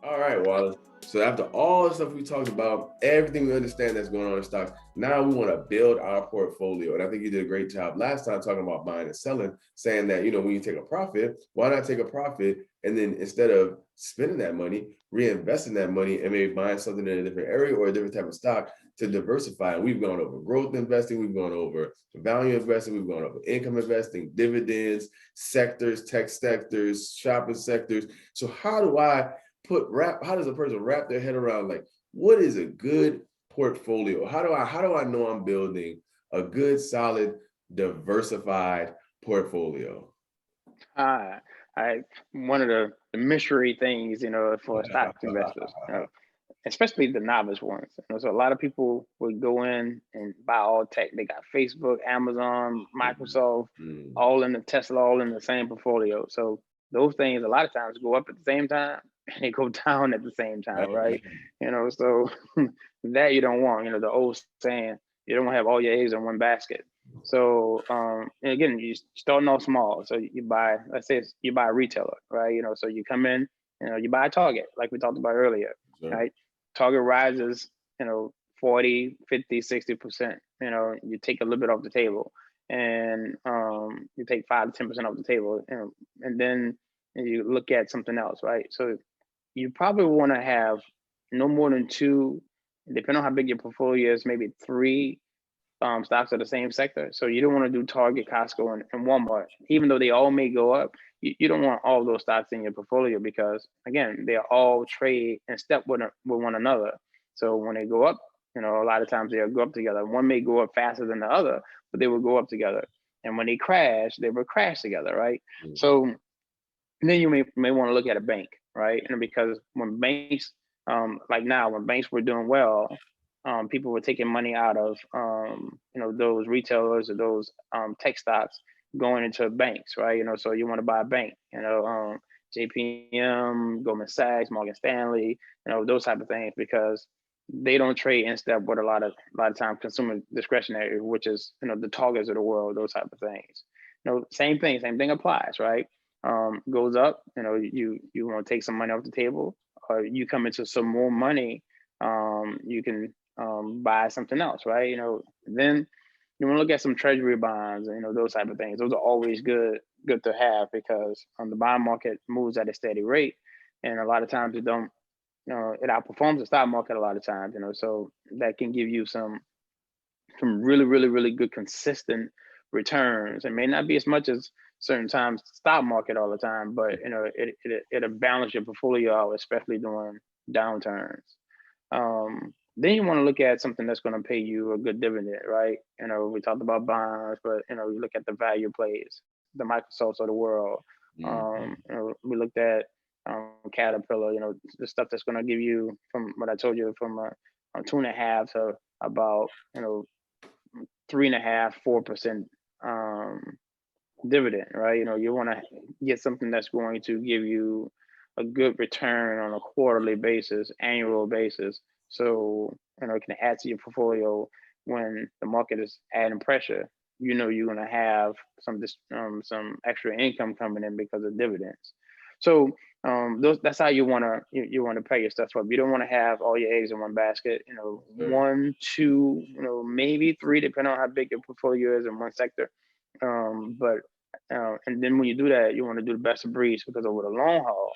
All right, Wallace. So after all the stuff we talked about, everything we understand that's going on in stocks, now we want to build our portfolio. And I think you did a great job last time talking about buying and selling, saying that, when you take a profit, why not take a profit and then instead of spending that money, reinvesting that money and maybe buying something in a different area or a different type of stock to diversify. And we've gone over growth investing, we've gone over value investing, we've gone over income investing, dividends, sectors, tech sectors, shopping sectors. So how does a person wrap their head around, like, what is a good portfolio? How do I know I'm building a good, solid, diversified portfolio? Uh, I one of the mystery things, for stock investors, especially the novice ones. So a lot of people would go in and buy all tech. They got Facebook, Amazon, Microsoft, Mm. all in the Tesla, all in the same portfolio. So those things a lot of times go up at the same time and they go down at the same time, right? So that you don't want. The old saying, you don't want to have all your eggs in one basket. So and again, you starting off small. So you buy, let's say you buy a retailer, right? So you come in, you buy a Target, like we talked about earlier, Sure. right? Target rises, 40, 50, 60%. You take a little bit off the table, and you take 5 to 10% off the table, and then you look at something else, right? So you probably want to have no more than two, depending on how big your portfolio is, maybe three stocks of the same sector. So you don't want to do Target, Costco, and Walmart, even though they all may go up. You don't want all those stocks in your portfolio because again, they all trade in step with one another. So when they go up, a lot of times they'll go up together. One may go up faster than the other, but they will go up together. And when they crash, they will crash together, right? Mm. So then you may want to look at a bank, right? And because when banks, like now, when banks were doing well, people were taking money out of those retailers or those tech stocks going into banks, right? So you want to buy a bank, JPM, Goldman Sachs, Morgan Stanley, those type of things because they don't trade in step with a lot of times consumer discretionary, which is the Targets of the world, those type of things. Same thing applies, right? Goes up, you want to take some money off the table, or you come into some more money, you can buy something else, right? Then you want to look at some treasury bonds, those type of things. Those are always good to have because the bond market moves at a steady rate, and a lot of times it outperforms the stock market a lot of times, so that can give you some really, really, really good consistent returns. It may not be as much as certain times stock market all the time, but it'll balance your portfolio out, especially during downturns. Then you want to look at something that's going to pay you a good dividend, right? We talked about bonds, but you look at the value plays, the Microsofts of the world. Mhm. We looked at Caterpillar, the stuff that's going to give you, from what I told you, from a 2.5 to about 3.5, 4% um, dividend, right? You want to get something that's going to give you a good return on a quarterly basis, annual basis. So, it can add to your portfolio when the market is adding pressure. You're going to have some extra income coming in because of dividends. So that's how you want to pay your stuff up. You don't want to have all your eggs in one basket. Sure. One, two, maybe three, depending on how big your portfolio is in one sector. But and then when you do that, you want to do the best of breeds because over the long haul,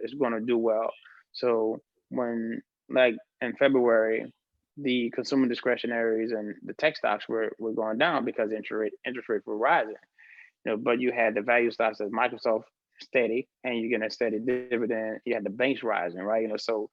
it's going to do well. So when, like, in February, the consumer discretionaries and the tech stocks were going down because interest rates were rising. But you had the value stocks as Microsoft steady, and you're getting a steady dividend. You had the banks rising, right? So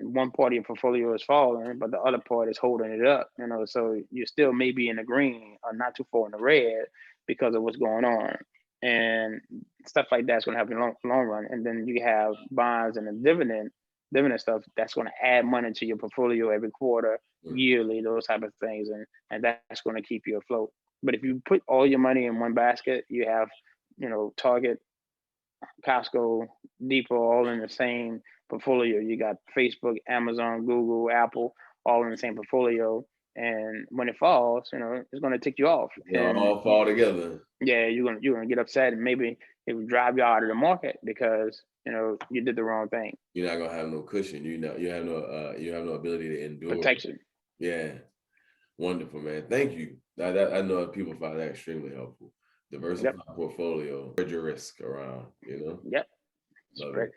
one part of your portfolio is falling, but the other part is holding it up. So you still may be in the green or not too far in the red because of what's going on, and stuff like that's going to happen in the long run. And then you have bonds and the dividend stuff that's going to add money to your portfolio every quarter, Sure. yearly, those type of things, and that's going to keep you afloat. But if you put all your money in one basket, you have, Target, Costco, Depot, all in the same portfolio. You got Facebook, Amazon, Google, Apple, all in the same portfolio. And when it falls, it's going to tick you off. They And all fall together. yeah, you're gonna get upset, and maybe it would drive you out of the market because you did the wrong thing. You're not gonna have no cushion. You have no ability to endure. Protection. Yeah, wonderful, man. Thank you. I know that people find that extremely helpful. Diversified portfolio, spread your risk around. Yep. Love Spread, it.